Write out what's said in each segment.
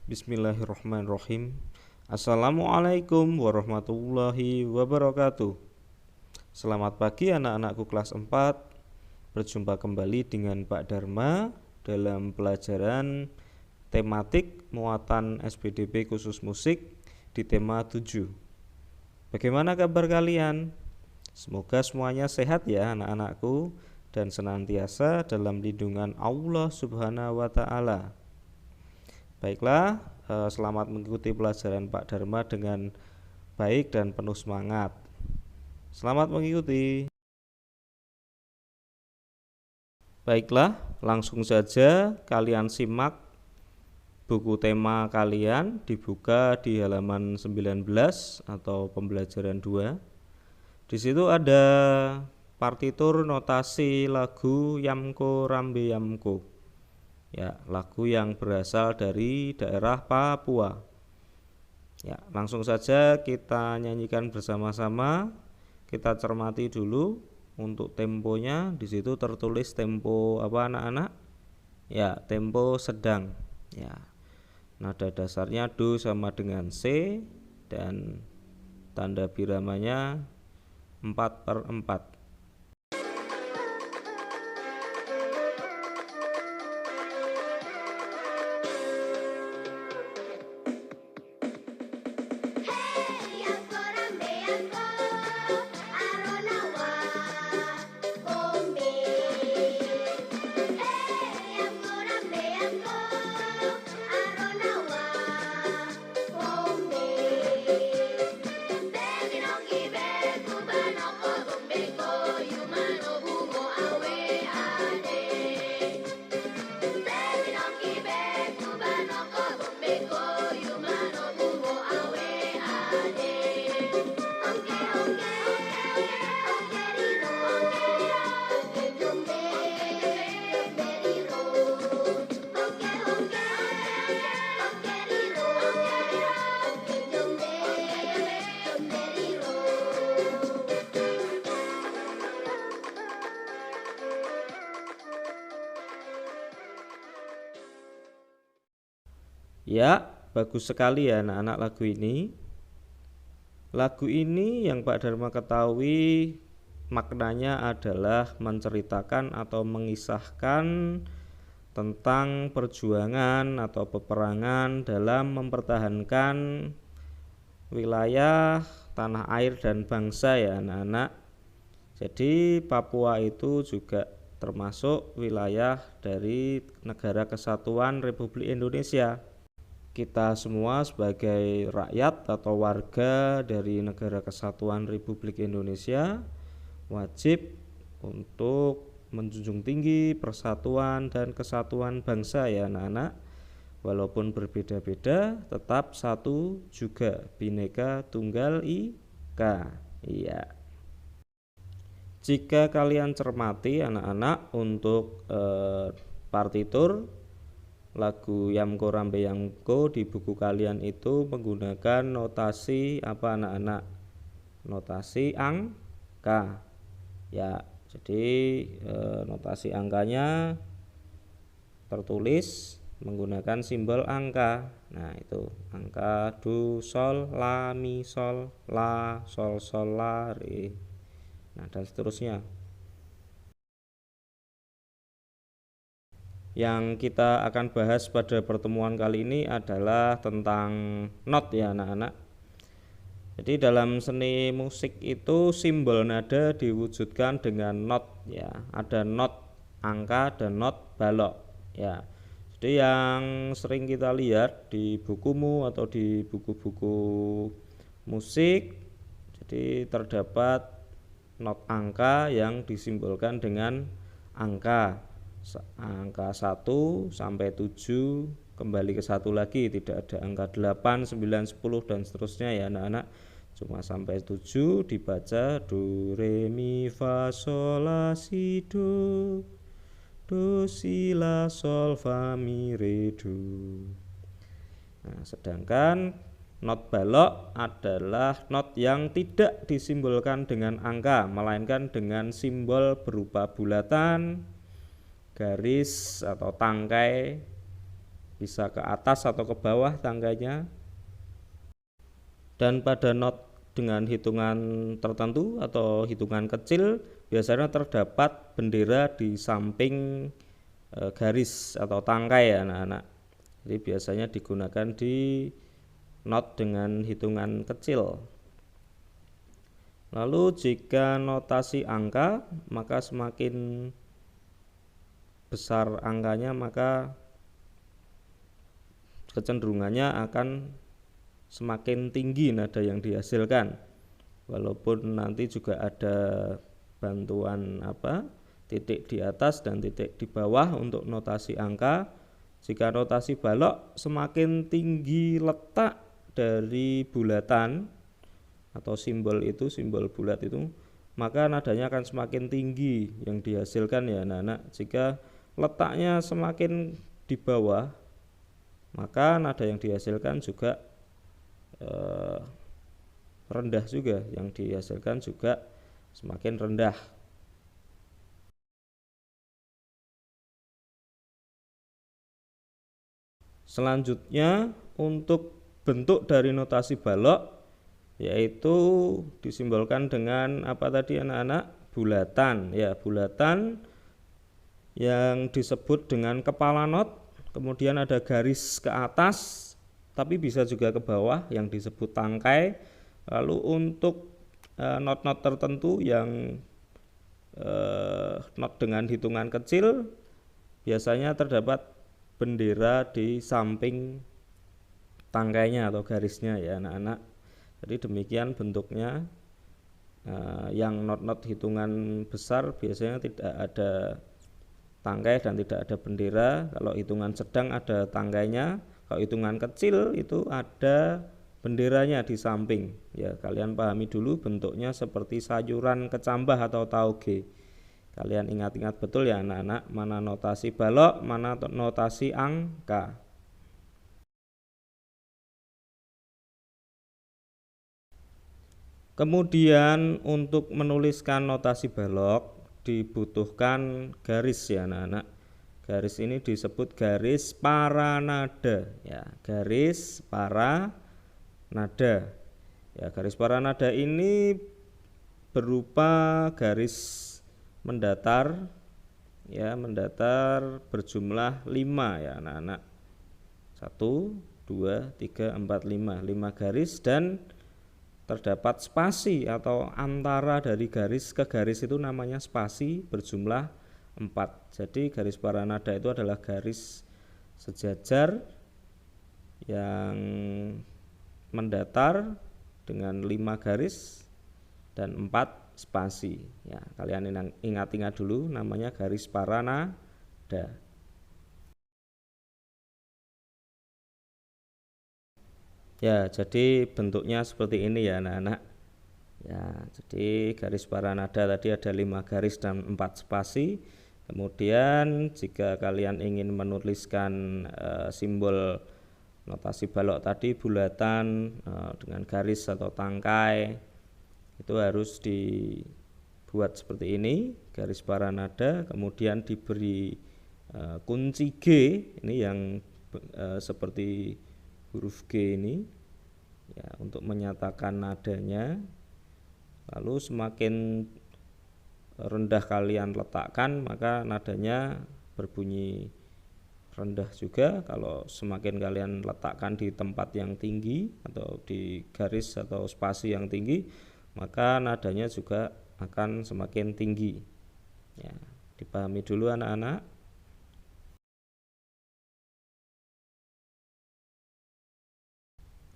Bismillahirrahmanirrahim. Assalamualaikum warahmatullahi wabarakatuh. Selamat pagi anak-anakku kelas 4. Berjumpa kembali dengan Pak Dharma dalam pelajaran tematik muatan SPDP khusus musik di tema 7. Bagaimana kabar kalian? Semoga semuanya sehat ya anak-anakku dan senantiasa dalam lindungan Allah Subhanahu wa Ta'ala. Baiklah, selamat mengikuti pelajaran Pak Dharma dengan baik dan penuh semangat. Selamat mengikuti. Baiklah, langsung saja kalian simak buku tema kalian dibuka di halaman 19 atau pembelajaran 2. Di situ ada partitur notasi lagu Yamko Rambe Yamko. Ya, lagu yang berasal dari daerah Papua. Ya, langsung saja kita nyanyikan bersama-sama. Kita cermati dulu untuk temponya. Di situ tertulis tempo apa anak-anak? Ya, tempo sedang. Ya. Nada dasarnya do sama dengan C dan tanda biramanya 4/4. Ya, bagus sekali ya anak-anak lagu ini. Lagu ini yang Pak Dharma ketahui maknanya adalah menceritakan atau mengisahkan tentang perjuangan atau peperangan dalam mempertahankan wilayah, tanah air dan bangsa ya anak-anak. Jadi Papua itu juga termasuk wilayah dari Negara Kesatuan Republik Indonesia. Kita semua sebagai rakyat atau warga dari Negara Kesatuan Republik Indonesia wajib untuk menjunjung tinggi persatuan dan kesatuan bangsa ya anak-anak. Walaupun berbeda-beda tetap satu juga, Bhinneka Tunggal Ika. Iya. Jika kalian cermati anak-anak untuk partitur lagu Yamko Rambe Yamko di buku kalian itu menggunakan notasi apa anak-anak? Notasi angka. Ya, jadi notasi angkanya tertulis menggunakan simbol angka. Nah, itu angka do sol la mi sol la sol sol la re. Nah, dan seterusnya. Yang kita akan bahas pada pertemuan kali ini adalah tentang not ya anak-anak. Jadi dalam seni musik itu simbol nada diwujudkan dengan not ya. Ada not angka dan not balok ya. Jadi yang sering kita lihat di bukumu atau di buku-buku musik, jadi terdapat not angka yang disimbolkan dengan angka 1 sampai 7, kembali ke 1 lagi, tidak ada angka 8, 9, 10 dan seterusnya ya anak-anak. Cuma sampai 7 dibaca do re mi fa sol la si do, do si la sol fa mi re do. Nah, sedangkan not balok adalah not yang tidak disimbolkan dengan angka, melainkan dengan simbol berupa bulatan, garis atau tangkai bisa ke atas atau ke bawah tangkainya. Dan pada not dengan hitungan tertentu atau hitungan kecil biasanya terdapat bendera di samping garis atau tangkai ya anak-anak. Jadi biasanya digunakan di not dengan hitungan kecil. Lalu jika notasi angka, maka semakin besar angkanya maka kecenderungannya akan semakin tinggi nada yang dihasilkan. Walaupun nanti juga ada bantuan titik di atas dan titik di bawah untuk notasi angka. Jika notasi balok semakin tinggi letak dari bulatan atau simbol bulat itu, maka nadanya akan semakin tinggi yang dihasilkan ya anak-anak. Jika letaknya semakin di bawah, maka nada yang dihasilkan juga rendah juga, yang dihasilkan juga semakin rendah. Selanjutnya untuk bentuk dari notasi balok yaitu disimbolkan dengan apa tadi anak-anak? Bulatan ya, bulatan yang disebut dengan kepala not, kemudian ada garis ke atas tapi bisa juga ke bawah yang disebut tangkai. Lalu untuk not-not tertentu yang not dengan hitungan kecil biasanya terdapat bendera di samping tangkainya atau garisnya ya anak-anak. Jadi demikian bentuknya. Yang not-not hitungan besar biasanya tidak ada tangkai dan tidak ada bendera. Kalau hitungan sedang ada tangkainya, kalau hitungan kecil itu ada benderanya di samping. Ya, kalian pahami dulu bentuknya seperti sayuran kecambah atau tauge. Kalian ingat-ingat betul ya anak-anak, mana notasi balok, mana notasi angka. Kemudian untuk menuliskan notasi balok dibutuhkan garis ya anak-anak. Garis ini disebut garis paranada ya, garis paranada. Ya, garis paranada ini berupa garis mendatar ya, mendatar berjumlah 5 ya anak-anak. 1 2 3 4 5 garis, dan terdapat spasi atau antara dari garis ke garis itu namanya spasi berjumlah 4. Jadi garis paranada itu adalah garis sejajar yang mendatar dengan 5 garis dan 4 spasi. Ya, kalian ingat-ingat dulu namanya garis paranada. Ya, jadi bentuknya seperti ini ya anak-anak. Ya, jadi garis paranada tadi ada 5 garis dan 4 spasi. Kemudian jika kalian ingin menuliskan simbol notasi balok tadi bulatan dengan garis atau tangkai, itu harus dibuat seperti ini, garis paranada, kemudian diberi kunci G ini yang seperti huruf G ini ya, untuk menyatakan nadanya. Lalu semakin rendah kalian letakkan maka nadanya berbunyi rendah juga. Kalau semakin kalian letakkan di tempat yang tinggi atau di garis atau spasi yang tinggi, maka nadanya juga akan semakin tinggi ya. Dipahami dulu anak-anak.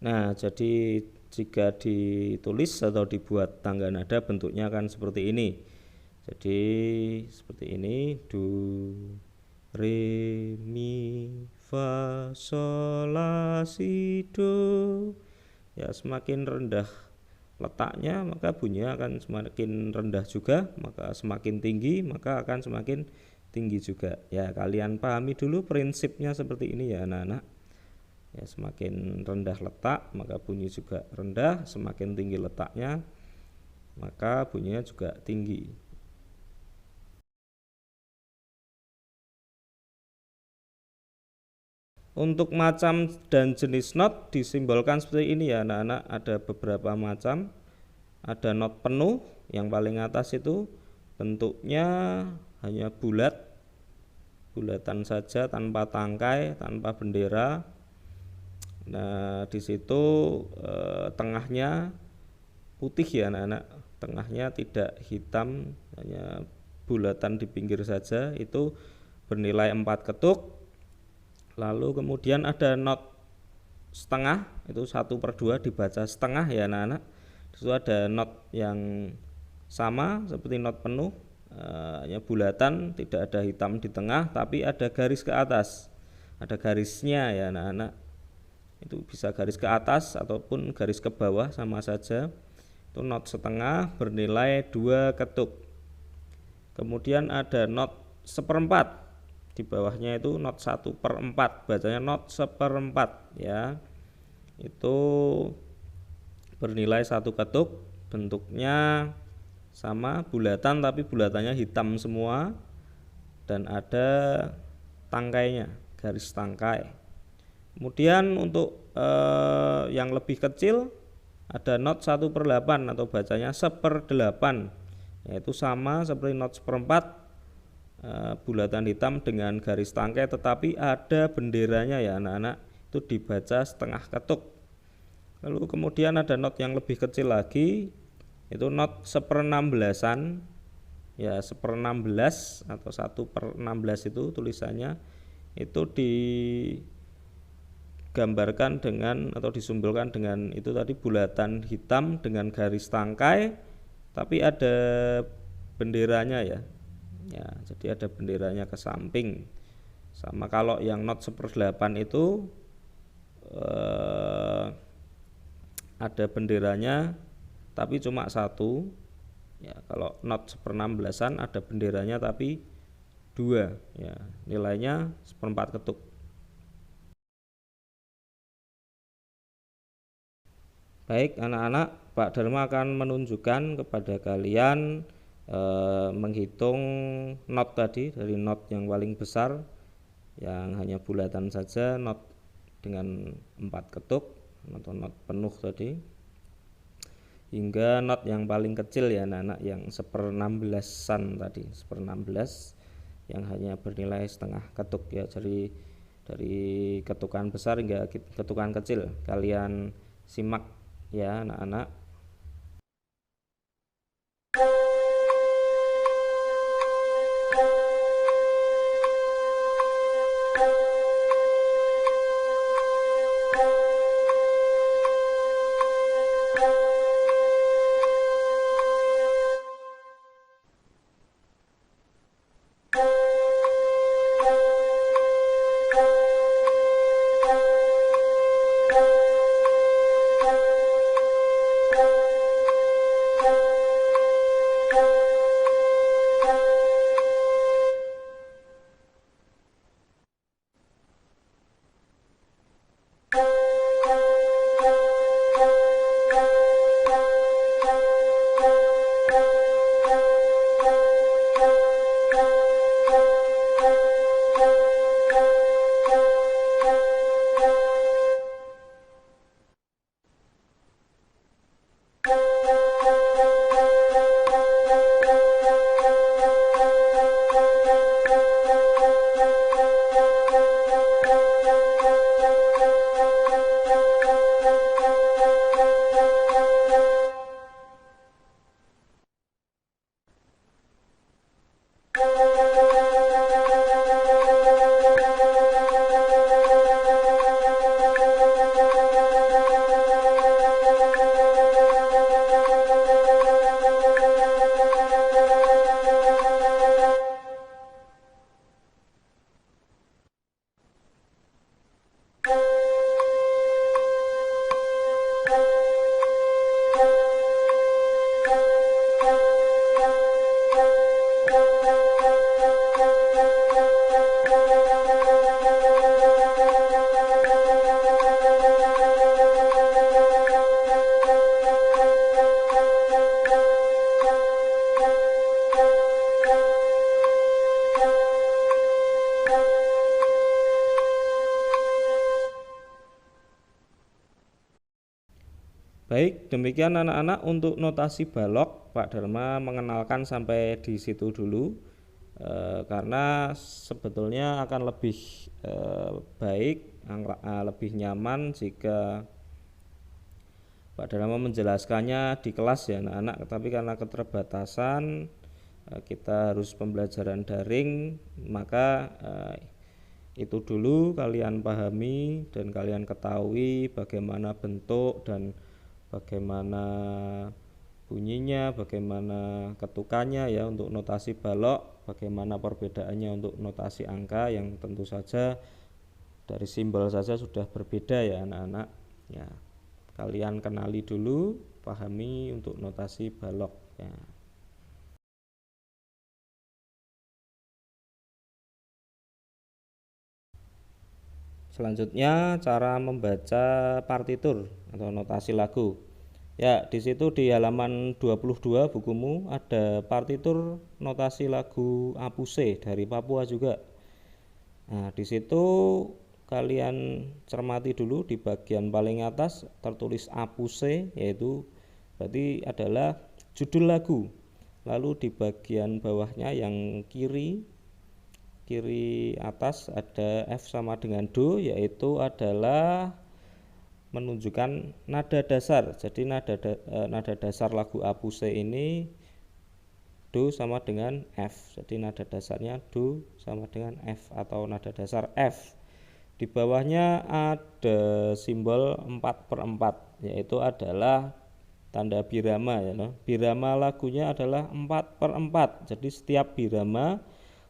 Nah, jadi jika ditulis atau dibuat tangga nada bentuknya akan seperti ini. Jadi seperti ini, do, re, mi, fa, sol, la, si, do. Ya, semakin rendah letaknya maka bunyinya akan semakin rendah juga, maka semakin tinggi maka akan semakin tinggi juga. Ya, kalian pahami dulu prinsipnya seperti ini ya anak-anak. Ya, semakin rendah letak maka bunyi juga rendah, semakin tinggi letaknya maka bunyinya juga tinggi. Untuk macam dan jenis not disimbolkan seperti ini ya anak-anak. Ada beberapa macam. Ada not penuh, yang paling atas itu bentuknya hanya bulatan saja, tanpa tangkai, tanpa bendera. Nah, di situ tengahnya putih ya anak-anak. Tengahnya tidak hitam, hanya bulatan di pinggir saja. Itu bernilai 4 ketuk. Lalu kemudian ada not setengah, itu 1/2 dibaca setengah ya anak-anak. Itu ada not yang sama seperti not penuh, hanya bulatan, tidak ada hitam di tengah, tapi ada garis ke atas, ada garisnya ya anak-anak. Itu bisa garis ke atas ataupun garis ke bawah, sama saja. Itu not setengah bernilai 2 ketuk. Kemudian ada not seperempat, di bawahnya itu not 1/4, bacanya not seperempat ya. Itu bernilai 1 ketuk, bentuknya sama, bulatan, tapi bulatannya hitam semua dan ada tangkainya, garis tangkai. Kemudian untuk yang lebih kecil ada not 1/8 atau bacanya 1/8, yaitu sama seperti not seperempat, bulatan hitam dengan garis tangkai, tetapi ada benderanya ya anak-anak. Itu dibaca setengah ketuk. Lalu kemudian ada not yang lebih kecil lagi, itu not 1/16an ya, 1/16 atau 1/16 itu tulisannya. Itu digambarkan dengan atau disimbolkan dengan itu tadi, bulatan hitam dengan garis tangkai, tapi ada benderanya ya. Ya, jadi ada benderanya ke samping. Sama kalau yang not 1/8 itu ada benderanya tapi cuma 1 ya. Kalau not 1/16an ada benderanya tapi 2 ya, nilainya 1/4 ketuk. Baik anak-anak, Pak Dharma akan menunjukkan kepada kalian menghitung not tadi, dari not yang paling besar yang hanya bulatan saja, not dengan 4 ketuk atau not penuh tadi, hingga not yang paling kecil ya anak-anak, yang 1/16an tadi, 1/16 yang hanya bernilai setengah ketuk ya. Jadi dari ketukan besar hingga ketukan kecil, kalian simak ya anak-anak. Baik, demikian anak-anak untuk notasi balok. Pak Dharma mengenalkan sampai di situ dulu, karena sebetulnya akan lebih baik, lebih nyaman jika Pak Dharma menjelaskannya di kelas ya anak-anak. Tapi karena keterbatasan kita harus pembelajaran daring, maka itu dulu kalian pahami dan kalian ketahui bagaimana bentuk dan bagaimana bunyinya, bagaimana ketukannya ya untuk notasi balok, bagaimana perbedaannya untuk notasi angka yang tentu saja dari simbol saja sudah berbeda ya anak-anak. Ya, kalian kenali dulu, pahami untuk notasi balok ya. Selanjutnya cara membaca partitur atau notasi lagu. Ya, di situ di halaman 22 bukumu ada partitur notasi lagu Apuse dari Papua juga. Nah, di situ kalian cermati dulu di bagian paling atas tertulis Apuse, yaitu berarti adalah judul lagu. Lalu di bagian bawahnya yang kiri atas ada F sama dengan Do, yaitu adalah menunjukkan nada dasar. Jadi nada dasar lagu Apuse ini Do sama dengan F. Jadi nada dasarnya Do sama dengan F atau nada dasar F. Di bawahnya ada simbol 4/4, yaitu adalah tanda birama ya. Birama lagunya adalah 4/4. Jadi setiap birama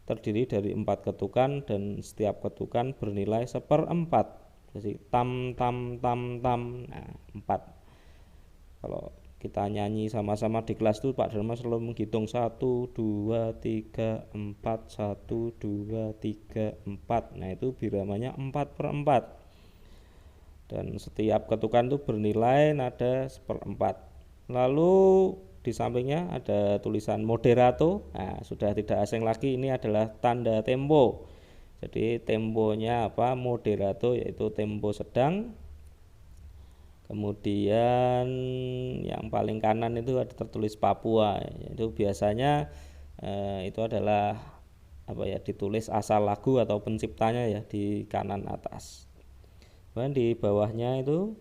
terdiri dari 4 ketukan dan setiap ketukan bernilai 1/4. Jadi tam tam tam tam. Nah, 4. Kalau kita nyanyi sama-sama di kelas itu Pak Dharma selalu menghitung 1 2 3 4 1 2 3 4. Nah, itu biramanya 4/4. Dan setiap ketukan itu bernilai nada 1/4. Lalu di sampingnya ada tulisan moderato. Nah, sudah tidak asing lagi, ini adalah tanda tempo. Jadi temponya apa? Moderato, yaitu tempo sedang. Kemudian yang paling kanan itu ada tertulis Papua. Itu biasanya itu adalah apa ya, ditulis asal lagu atau penciptanya ya di kanan atas. Kemudian di bawahnya itu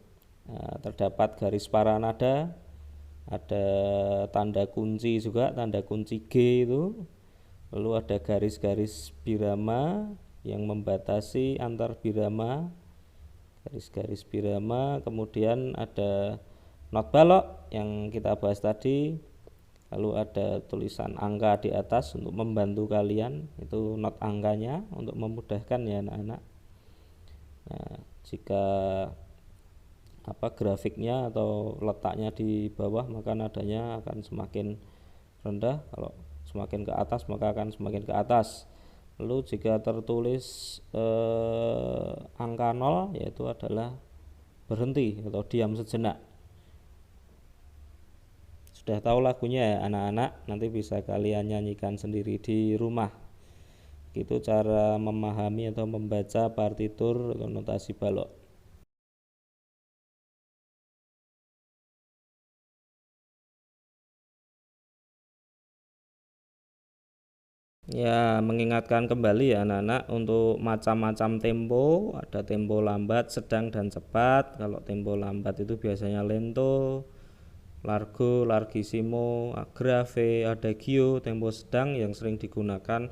terdapat garis paranada, ada tanda kunci juga, tanda kunci G itu. Lalu ada garis-garis birama yang membatasi antar birama, garis-garis birama. Kemudian ada not balok yang kita bahas tadi. Lalu ada tulisan angka di atas untuk membantu kalian, itu not angkanya untuk memudahkan ya anak-anak. Nah, jika grafiknya atau letaknya di bawah maka nadanya akan semakin rendah, kalau semakin ke atas maka akan semakin ke atas. Lalu jika tertulis angka 0 yaitu adalah berhenti atau diam sejenak. Sudah tahu lagunya ya anak-anak, nanti bisa kalian nyanyikan sendiri di rumah. Itu cara memahami atau membaca partitur atau notasi balok. Ya, mengingatkan kembali ya anak-anak untuk macam-macam tempo, ada tempo lambat, sedang, dan cepat. Kalau tempo lambat itu biasanya lento, largo, largissimo, grave, adagio. Tempo sedang yang sering digunakan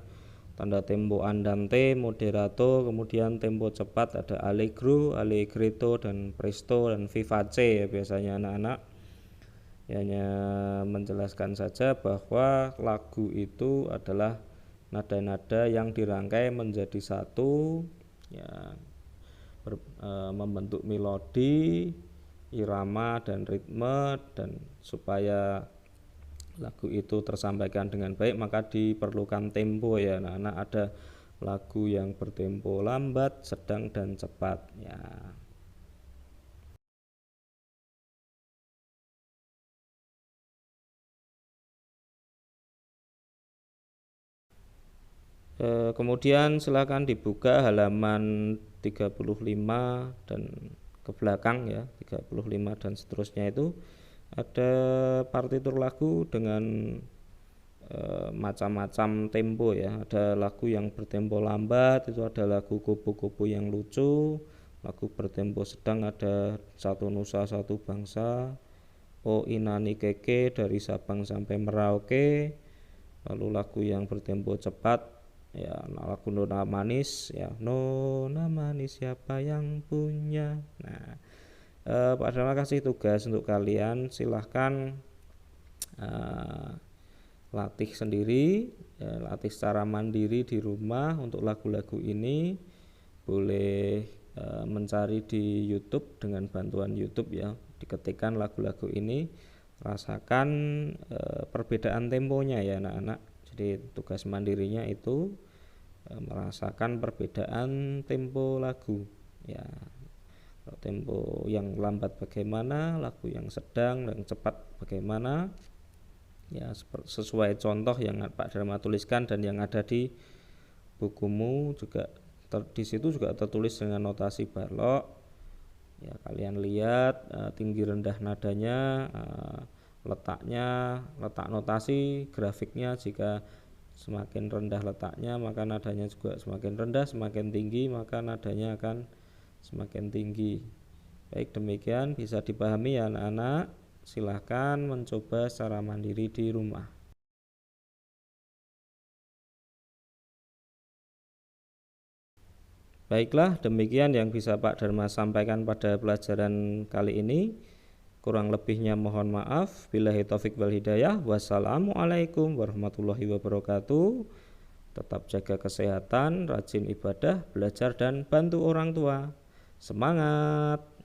tanda tempo andante, moderato. Kemudian tempo cepat ada allegro, allegretto, dan presto, dan vivace ya biasanya anak-anak. Hanya menjelaskan saja bahwa lagu itu adalah nada-nada yang dirangkai menjadi satu ya, membentuk melodi, irama, dan ritme. Dan supaya lagu itu tersampaikan dengan baik maka diperlukan tempo ya anak-anak. Ada lagu yang bertempo lambat, sedang, dan cepat ya. Kemudian silakan dibuka halaman 35 dan ke belakang ya, 35 dan seterusnya itu ada partitur lagu dengan macam-macam tempo ya. Ada lagu yang bertempo lambat, itu ada lagu kupu-kupu yang lucu, lagu bertempo sedang ada Satu Nusa Satu Bangsa, O Inani Keke dari Sabang sampai Merauke, lalu lagu yang bertempo cepat ya lagu Nona Manis ya, Nona Manis siapa yang punya. Nah, Pak Dharma kasih tugas untuk kalian, silahkan latih sendiri ya, latih secara mandiri di rumah untuk lagu-lagu ini. Boleh mencari di YouTube dengan bantuan YouTube ya, diketikkan lagu-lagu ini, rasakan perbedaan temponya ya anak-anak. Jadi tugas mandirinya itu merasakan perbedaan tempo lagu ya, tempo yang lambat bagaimana, lagu yang sedang dan cepat bagaimana ya, sesuai contoh yang Pak Dharma tuliskan dan yang ada di bukumu juga. Di situ juga tertulis dengan notasi balok ya, kalian lihat tinggi rendah nadanya, letaknya, letak notasi grafiknya. Jika semakin rendah letaknya maka nadanya juga semakin rendah, semakin tinggi maka nadanya akan semakin tinggi. Baik, demikian bisa dipahami ya anak-anak. Silahkan mencoba secara mandiri di rumah. Baiklah, demikian yang bisa Pak Dharma sampaikan pada pelajaran kali ini. Kurang lebihnya mohon maaf. Billahi taufik wal hidayah. Wassalamualaikum warahmatullahi wabarakatuh. Tetap jaga kesehatan, rajin ibadah, belajar dan bantu orang tua. Semangat!